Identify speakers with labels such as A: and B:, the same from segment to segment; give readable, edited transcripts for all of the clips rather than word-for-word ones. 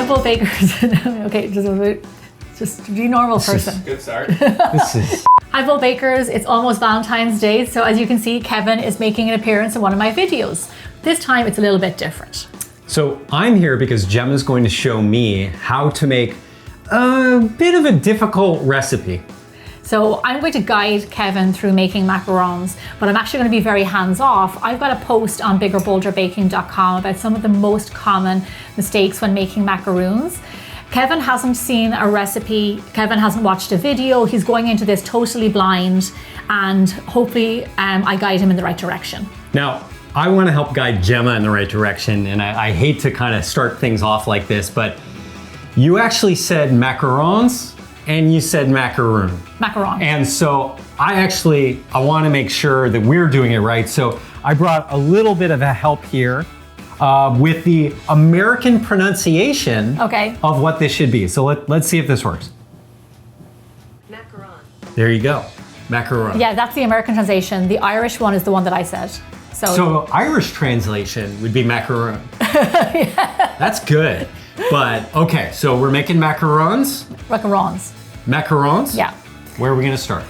A: both bakers. Okay, just be a normal person.
B: Good start.
C: This is...
A: Hi both bakers, it's almost Valentine's Day, so as you can see, Kevin is making an appearance in one of my videos. This time it's a little bit different.
C: So I'm here because Gemma's going to show me how to make a bit of a difficult recipe.
A: So I'm going to guide Kevin through making macarons, but I'm actually going to be very hands-off. I've got a post on biggerbolderbaking.com about some of the most common mistakes when making macaroons. Kevin hasn't seen a recipe, Kevin hasn't watched a video, he's going into this totally blind, and hopefully I guide him in the right direction.
C: Now, I want to help guide Gemma in the right direction, and I hate to kind of start things off like this, but you actually said macarons and you said macaroon.
A: Macaron.
C: And so I want to make sure that we're doing it right. So I brought a little bit of a help here with the American pronunciation of what this should be. So let's see if this works.
D: Macaron.
C: There you go, macaron.
A: Yeah, that's the American translation. The Irish one is the one that I said.
C: So Irish translation would be macaroon.
A: Yeah.
C: That's good. But okay, so we're making macarons.
A: Macarons.
C: Macarons?
A: Yeah.
C: Where are we gonna start?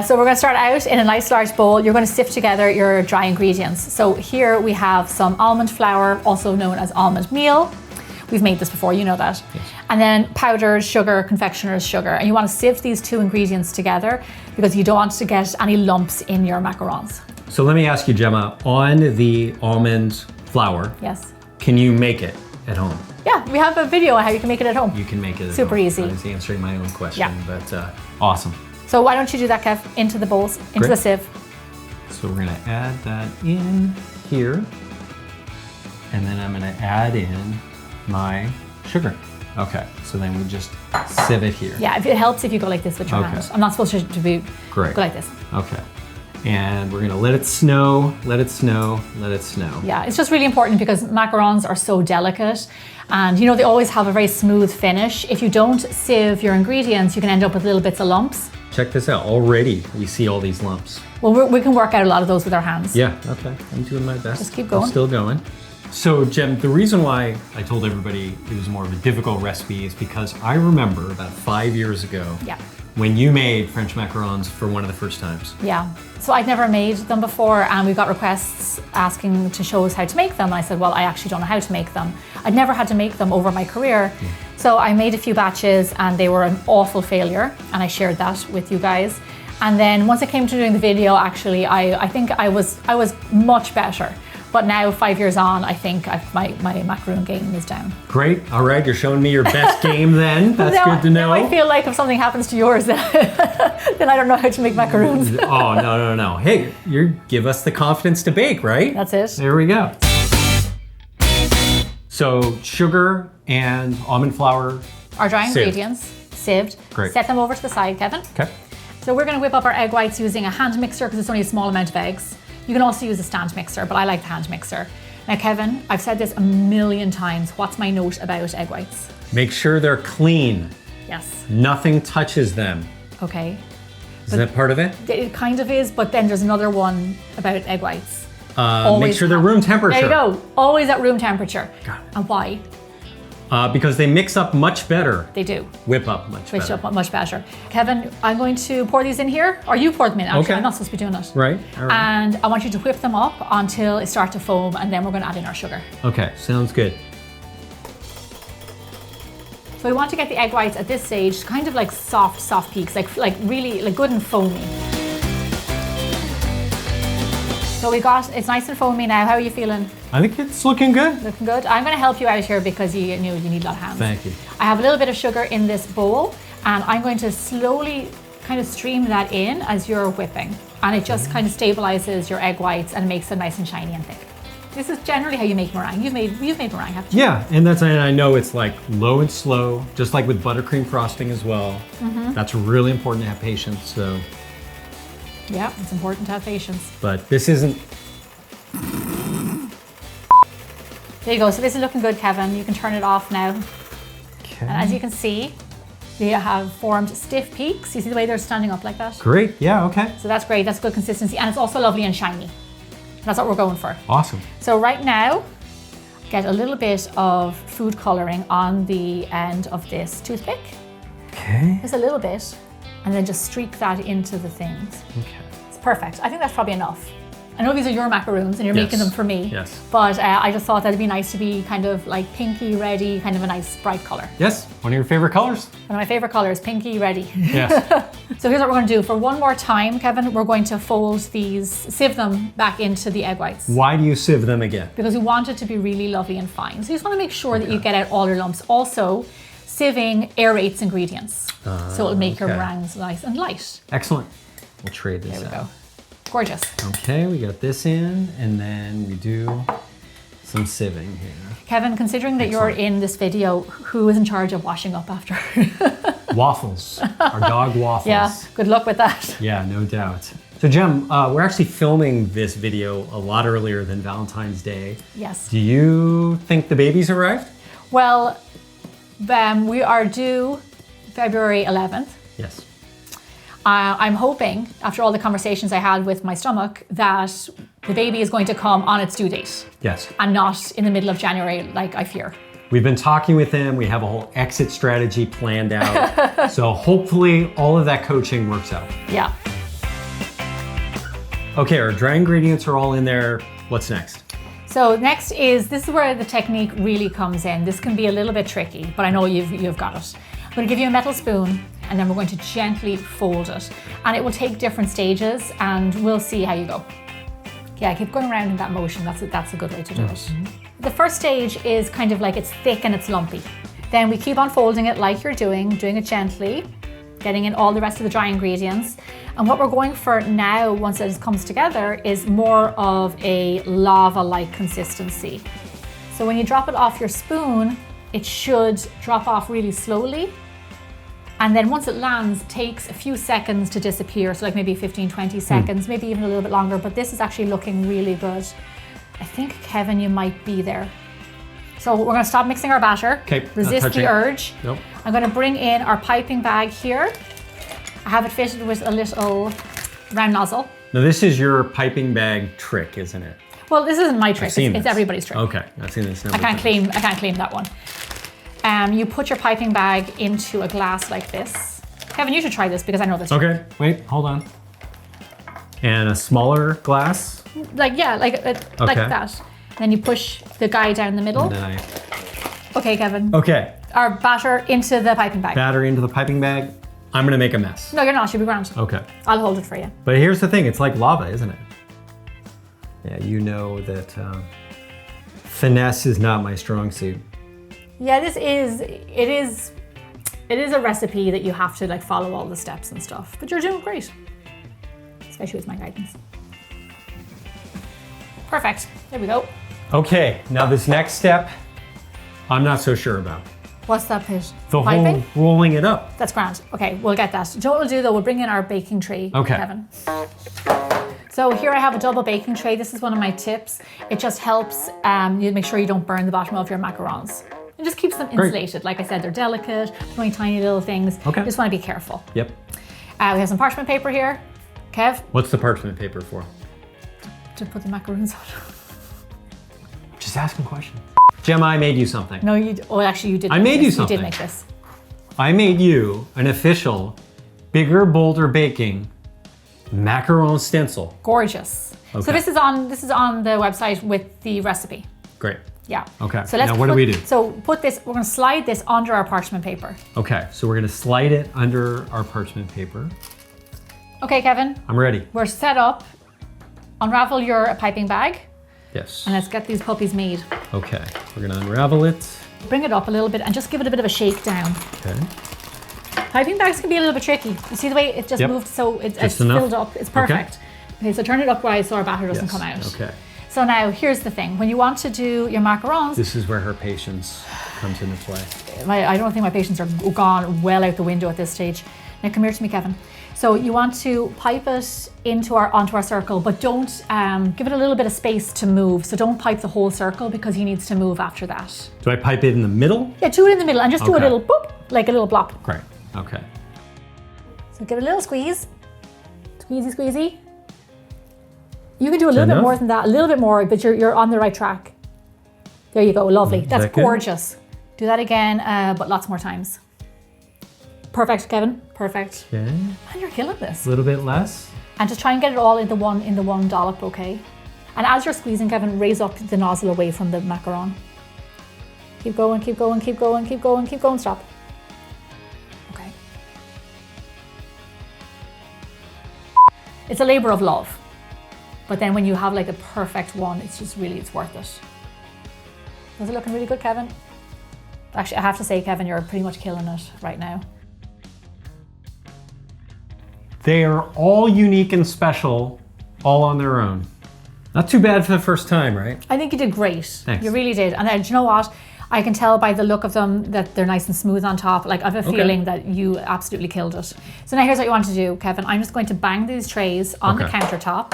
A: So we're gonna start out in a nice large bowl. You're gonna sift together your dry ingredients. So here we have some almond flour, also known as almond meal. We've made this before, you know that.
C: Yes.
A: And then powdered sugar, confectioner's sugar. And you wanna sift these two ingredients together because you don't want to get any lumps in your macarons.
C: So let me ask you, Gemma, on the almond flour,
A: Yes.
C: can you make it at home?
A: Yeah, we have a video on how you can make it at home.
C: You can make it at
A: Super
C: home.
A: easy.
C: I was answering my own question,
A: Yeah.
C: but awesome.
A: So why don't you do that, Kev, into the bowls, into
C: Great.
A: the sieve.
C: So we're gonna add that in here, and then I'm gonna add in my sugar. Okay, so then we just sieve it here.
A: Yeah, if it helps if you go like this with your
C: Okay.
A: hand. I'm not supposed to be
C: Great.
A: go like this.
C: Okay, and we're gonna let it snow, let it snow, let it snow.
A: Yeah, it's just really important because macarons are so delicate, and you know they always have a very smooth finish. If you don't sieve your ingredients, you can end up with little bits of lumps.
C: Check this out, already we see all these lumps.
A: Well, we can work out a lot of those with our hands.
C: Yeah, okay, I'm doing my best.
A: Just keep going.
C: I'm still going. So Gem, the reason why I told everybody it was more of a difficult recipe is because I remember about 5 years ago
A: Yeah.
C: when you made French macarons for one of the first times.
A: Yeah. So I'd never made them before, and we got requests asking to show us how to make them. And I said, well, I actually don't know how to make them. I'd never had to make them over my career.
C: Yeah.
A: So I made a few batches and they were an awful failure, and I shared that with you guys. And then once it came to doing the video, actually, I think I was much better. But now, 5 years on, I think my macaroon game is down.
C: Great, all right, you're showing me your best game then. That's good to know.
A: Now I feel like if something happens to yours, then, then I don't know how to make macaroons.
C: Oh, no. Hey, give us the confidence to bake, right?
A: That's it.
C: There we go. So sugar and almond flour.
A: Our dry
C: Sieved.
A: ingredients, sieved.
C: Great.
A: Set them over to the side, Kevin.
C: Okay.
A: So we're gonna whip up our egg whites using a hand mixer because it's only a small amount of eggs. You can also use a stand mixer, but I like the hand mixer. Now, Kevin, I've said this a million times. What's my note about egg whites?
C: Make sure they're clean.
A: Yes.
C: Nothing touches them.
A: Okay.
C: Is that part of it?
A: It kind of is, but then there's another one about egg whites.
C: Make sure they're room temperature.
A: There you go. Always at room temperature.
C: Got it.
A: And why?
C: Because they mix up much better.
A: They do.
C: Whip up much
A: Switch
C: better.
A: up much better. Kevin, I'm going to pour these in here, or you pour them in, actually.
C: Okay.
A: I'm not supposed to be doing it.
C: Right, all right.
A: And I want you to whip them up until it starts to foam, and then we're going to add in our sugar.
C: Okay, sounds good.
A: So we want to get the egg whites at this stage kind of like soft peaks, like really like good and foamy. So it's nice and foamy now. How are you feeling?
C: I think it's looking good.
A: Looking good? I'm going to help you out here because you need a lot of hands.
C: Thank you.
A: I have a little bit of sugar in this bowl, and I'm going to slowly kind of stream that in as you're whipping. And it just kind of stabilizes your egg whites and makes them nice and shiny and thick. This is generally how you make meringue. You've made meringue, haven't you?
C: Yeah, and I know it's like low and slow, just like with buttercream frosting as well.
A: Mm-hmm.
C: That's really important to have patience. So,
A: Yeah, it's important to have patience.
C: but this isn't.
A: There you go. So this is looking good, Kevin. You can turn it off now.
C: Okay.
A: And as you can see, they have formed stiff peaks. You see the way they're standing up like that?
C: Great. Yeah. Okay.
A: So that's great. That's good consistency. And it's also lovely and shiny. That's what we're going for.
C: Awesome.
A: So right now, get a little bit of food coloring on the end of this toothpick.
C: Okay.
A: Just a little bit, and then just streak that into the things.
C: Okay.
A: It's perfect. I think that's probably enough. I know these are your macaroons and you're making them for me.
C: Yes.
A: But I just thought that'd be nice to be kind of like pinky, reddy, kind of a nice bright color.
C: Yes, one of your favorite colors.
A: One of my favorite colors, pinky, reddy.
C: Yes.
A: So here's what we're going to do. For one more time, Kevin, we're going to fold these, sieve them back into the egg whites.
C: Why do you sieve them again?
A: Because we want it to be really lovely and fine. So you just want to make sure that you get out all your lumps. Also, sieving aerates ingredients. So it'll make your meringues nice and light.
C: Excellent. We'll trade this
A: There we
C: out.
A: go. Gorgeous.
C: Okay, we got this in, and then we do some sieving here.
A: Kevin, considering that you're in this video, who is in charge of washing up after?
C: Waffles, our dog Waffles.
A: Yeah, good luck with that.
C: Yeah, no doubt. So Gem, we're actually filming this video a lot earlier than Valentine's Day.
A: Yes.
C: Do you think the baby's arrived?
A: Well, we are due February 11th.
C: Yes.
A: I'm hoping, after all the conversations I had with my stomach, that the baby is going to come on its due date.
C: Yes.
A: And not in the middle of January, like I fear.
C: We've been talking with him. We have a whole exit strategy planned out. So hopefully all of that coaching works out.
A: Yeah.
C: Okay, our dry ingredients are all in there. What's next?
A: So next this is where the technique really comes in. This can be a little bit tricky, but I know you've got it. I'm going to give you a metal spoon, and then we're going to gently fold it. And it will take different stages, and we'll see how you go. Yeah, keep going around in that motion. That's a good way to do it. The first stage is kind of like it's thick and it's lumpy. Then we keep on folding it like you're doing it gently, getting in all the rest of the dry ingredients. And what we're going for now, once it comes together, is more of a lava-like consistency. So when you drop it off your spoon, it should drop off really slowly. And then once it lands, it takes a few seconds to disappear. So like maybe 15, 20 seconds, maybe even a little bit longer, but this is actually looking really good. I think, Kevin, you might be there. So we're gonna stop mixing our batter.
C: Okay,
A: resist the urge.
C: Nope.
A: I'm gonna bring in our piping bag here. I have it fitted with a little round nozzle.
C: Now this is your piping bag trick, isn't it?
A: Well, this isn't my trick, it's everybody's trick.
C: Okay, I've seen this.
A: I can't claim that one. You put your piping bag into a glass like this. Kevin, you should try this because I know this.
C: Okay, wait, hold on. And a smaller glass?
A: Like that. Then you push the guy down the middle.
C: And then
A: Okay, Kevin.
C: Okay.
A: Our batter into the piping bag.
C: Batter into the piping bag. I'm gonna make a mess.
A: No, you're not, you'll be grand.
C: Okay.
A: I'll hold it for you.
C: But here's the thing, it's like lava, isn't it? Yeah, you know that finesse is not my strong suit.
A: Yeah, it is a recipe that you have to like follow all the steps and stuff, but you're doing great, especially with my guidance. Perfect, there we go.
C: Okay, now this next step, I'm not so sure about.
A: What's that bit?
C: The
A: Piping?
C: whole rolling it up.
A: That's grand. Okay, we'll get that. Do you know what we'll do though? We'll bring in our baking tray,
C: Okay.
A: Kevin. So here I have a double baking tray. This is one of my tips. It just helps you make sure you don't burn the bottom of your macarons. It just keeps them insulated. Like I said, they're delicate, they're only tiny little things.
C: Okay.
A: You just want to be careful.
C: Yep.
A: We have some parchment paper here. Kev?
C: What's the parchment paper for?
A: To put the macaroons on.
C: Just asking questions. Gemma, I made you something.
A: No, actually you did.
C: I made you something.
A: You did make this.
C: I made you an official Bigger, Bolder Baking macaron stencil.
A: Gorgeous.
C: Okay.
A: So this is on the website with the recipe.
C: Great.
A: Yeah.
C: Okay.
A: So let's
C: now what do we do?
A: So put this, we're gonna slide this under our parchment paper.
C: Okay, so we're gonna slide it under our parchment paper.
A: Okay, Kevin.
C: I'm ready.
A: We're set up. Unravel your piping bag.
C: Yes.
A: And let's get these puppies made.
C: Okay, we're gonna unravel it.
A: Bring it up a little bit and just give it a bit of a shake down.
C: Okay.
A: Piping bags can be a little bit tricky. You see the way it just moved so it's filled up. It's perfect. Okay, so turn it up wise so our batter doesn't come out.
C: Okay.
A: So now here's the thing. When you want to do your macarons.
C: This is where her patience comes into play.
A: I don't think my patience are gone well out the window at this stage. Now come here to me, Kevin. So you want to pipe it onto our circle, but don't give it a little bit of space to move. So don't pipe the whole circle because he needs to move after that.
C: Do I pipe it in the middle?
A: Yeah, do it in the middle and just do a little boop, like a little blop.
C: Great. Okay.
A: So give it a little squeeze. Squeezy, squeezy. You can do a little bit more than that, a little bit more, but you're on the right track. There you go, lovely. That's
C: that good?
A: gorgeous. Do that again, but lots more times. Perfect, Kevin, perfect.
C: Okay.
A: Man, you're killing this.
C: A little bit less.
A: And just try and get it all in the one dollop, okay? And as you're squeezing, Kevin, raise up the nozzle away from the macaron. Keep going, keep going, keep going, keep going, keep going, stop. Okay. It's a labor of love. But then when you have like a perfect one, it's just really, it's worth it. Was it looking really good, Kevin? Actually, I have to say, Kevin, you're pretty much killing it right now.
C: They are all unique and special, all on their own. Not too bad for the first time, right?
A: I think you did great.
C: Thanks.
A: You really did. And do you know what? I can tell by the look of them that they're nice and smooth on top. Like, I have a feeling that you absolutely killed it. So now here's what you want to do, Kevin. I'm just going to bang these trays on the countertop,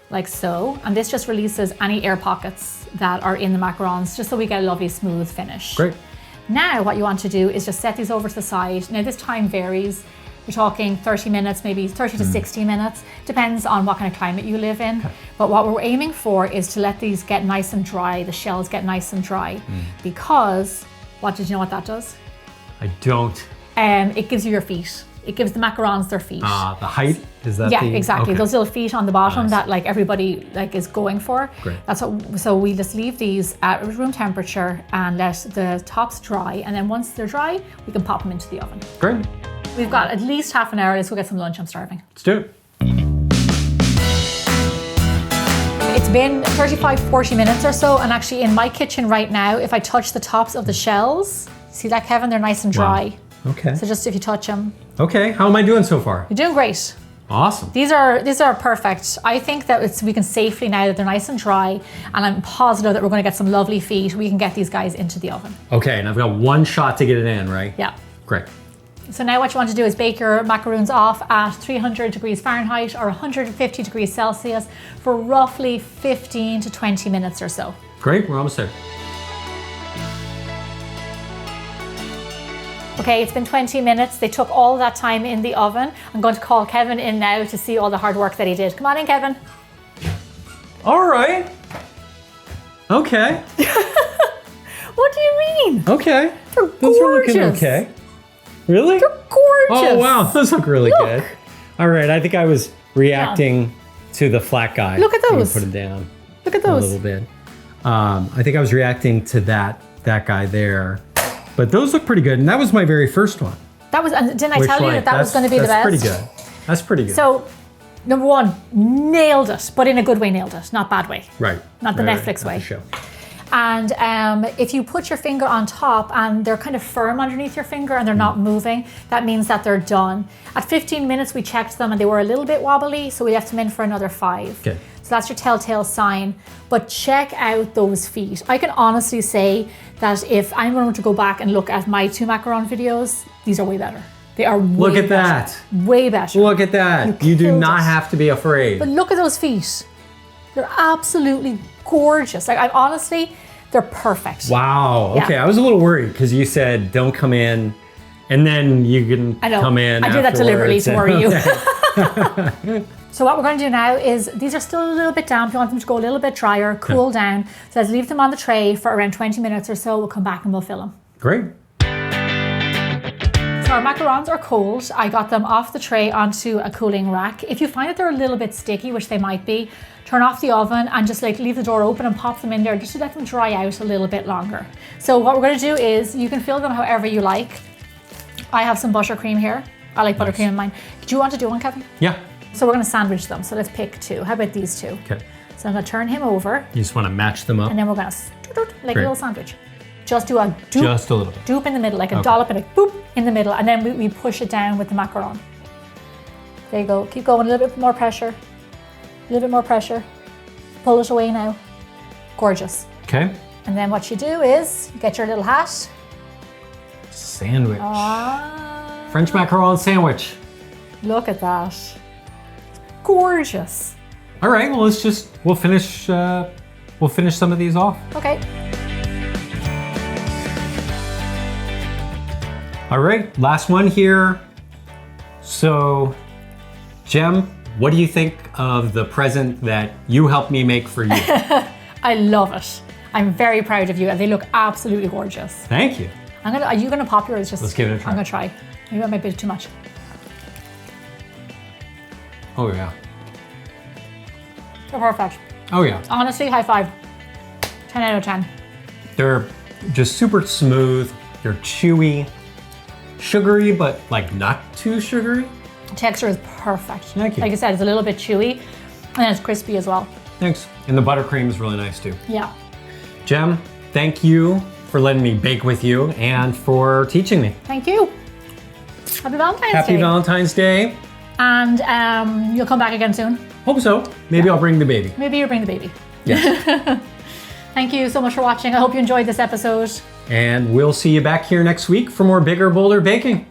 A: like so. And this just releases any air pockets that are in the macarons, just so we get a lovely smooth finish.
C: Great.
A: Now what you want to do is just set these over to the side. Now this time varies. You're talking 30 minutes, maybe 30 to 60 minutes. Depends on what kind of climate you live in. But what we're aiming for is to let these get nice and dry, the shells get nice and dry. Because, what did you know what that does?
C: I don't.
A: It gives you your feet. It gives the macarons their feet.
C: The height? Is that
A: yeah,
C: the...
A: exactly.
C: Okay.
A: Those little feet on the bottom that like everybody like is going for.
C: Great.
A: That's what. So we just leave these at room temperature and let the tops dry. And then once they're dry, we can pop them into the oven.
C: Great.
A: We've got at least half an hour. Let's go get some lunch. I'm starving.
C: Let's do it.
A: It's been 35, 40 minutes or so. And actually in my kitchen right now, if I touch the tops of the shells, see that, Kevin? They're nice and dry.
C: Wow. Okay.
A: So just if you touch them.
C: Okay, how am I doing so far?
A: You're doing great.
C: Awesome.
A: These are perfect. I think that we can safely, now that they're nice and dry, and I'm positive that we're going to get some lovely feet, we can get these guys into the oven.
C: Okay, and I've got one shot to get it in, right?
A: Yeah.
C: Great.
A: So now what you want to do is bake your macaroons off at 300 degrees Fahrenheit or 150 degrees Celsius for roughly 15 to 20 minutes or so.
C: Great, we're almost there.
A: Okay, it's been 20 minutes. They took all that time in the oven. I'm going to call Kevin in now to see all the hard work that he did. Come on in, Kevin.
C: All right. Okay.
A: What do you mean?
C: Okay.
A: They're
C: Those are looking
A: gorgeous.
C: okay. Really?
A: They're gorgeous.
C: Oh, wow. Those look really
A: Look.
C: good. All right. I think I was reacting to the flat guy.
A: Look at
C: You can
A: those.
C: put it down
A: Look at
C: a
A: those.
C: little bit. I think I was reacting to that guy there. But those look pretty good. And that was my very first one.
A: That was, and didn't I tell you that was going to be the best?
C: That's pretty good. That's pretty good.
A: So, number one, nailed it, but in a good way nailed it, not bad way.
C: Right.
A: Not the
C: Right,
A: Netflix
C: right.
A: way.
C: Show.
A: And if you put your finger on top and they're kind of firm underneath your finger and they're not moving, that means that they're done. At 15 minutes, we checked them and they were a little bit wobbly, so we left them in for another 5.
C: Okay.
A: So that's your telltale sign. But check out those feet. I can honestly say that if I'm going to go back and look at my 2 macaron videos, these are way better. They are way
C: Look at
A: better.
C: that.
A: Way better.
C: Look at that. You do
A: killed
C: not
A: it.
C: have to be afraid.
A: But look at those feet. They're absolutely gorgeous. Like, they're perfect.
C: Wow.
A: Yeah.
C: Okay, I was a little worried because you said don't come in, and then you can
A: I know.
C: come in.
A: I did that deliberately to worry you.
C: Okay.
A: So what we're going to do now is, these are still a little bit damp. You want them to go a little bit drier, cool down. So let's leave them on the tray for around 20 minutes or so. We'll come back and we'll fill them.
C: Great.
A: So our macarons are cold. I got them off the tray onto a cooling rack. If you find that they're a little bit sticky, which they might be, turn off the oven and just like leave the door open and pop them in there just to let them dry out a little bit longer. So what we're going to do is, you can fill them however you like. I have some buttercream here. I like buttercream in mine. Do you want to do one, Kevin?
C: Yeah.
A: So we're going to sandwich them. So let's pick 2. How about these 2?
C: Okay.
A: So I'm going to turn him over
C: You just want to match them up.
A: and then we're going to like
C: Great.
A: a little sandwich. Just do a doop,
C: Just a little bit.
A: doop in the middle, like a dollop and a boop in the middle, and then we push it down with the macaron. There you go. Keep going. A little bit more pressure. A little bit more pressure. Pull it away now. Gorgeous.
C: Okay.
A: And then what you do is you get your little hat.
C: Sandwich.
A: Ah,
C: French macaron sandwich.
A: look at that. It's gorgeous.
C: All right. Well, we'll finish some of these off.
A: Okay.
C: All right. Last one here. So, Gem, what do you think of the present that you helped me make for you?
A: I love it. I'm very proud of you, and they look absolutely gorgeous.
C: Thank you.
A: Are you gonna pop yours?
C: Let's give it a try.
A: I'm gonna try. Maybe that might be too much.
C: Oh yeah.
A: They're perfect.
C: Oh yeah.
A: Honestly, high five. 10 out of 10.
C: They're just super smooth. They're chewy, sugary, but like not too sugary.
A: The texture is perfect.
C: Thank you.
A: Like I said, it's a little bit chewy, and it's crispy as well.
C: Thanks. And the buttercream is really nice too.
A: Yeah.
C: Gem, thank you for letting me bake with you and for teaching me.
A: Thank you. Happy Valentine's Day.
C: Happy Valentine's Day.
A: And you'll come back again soon.
C: Hope so. Maybe I'll bring the baby.
A: Maybe you'll bring the baby.
C: Yes.
A: Thank you so much for watching. I hope you enjoyed this episode.
C: And we'll see you back here next week for more Bigger Bolder Baking.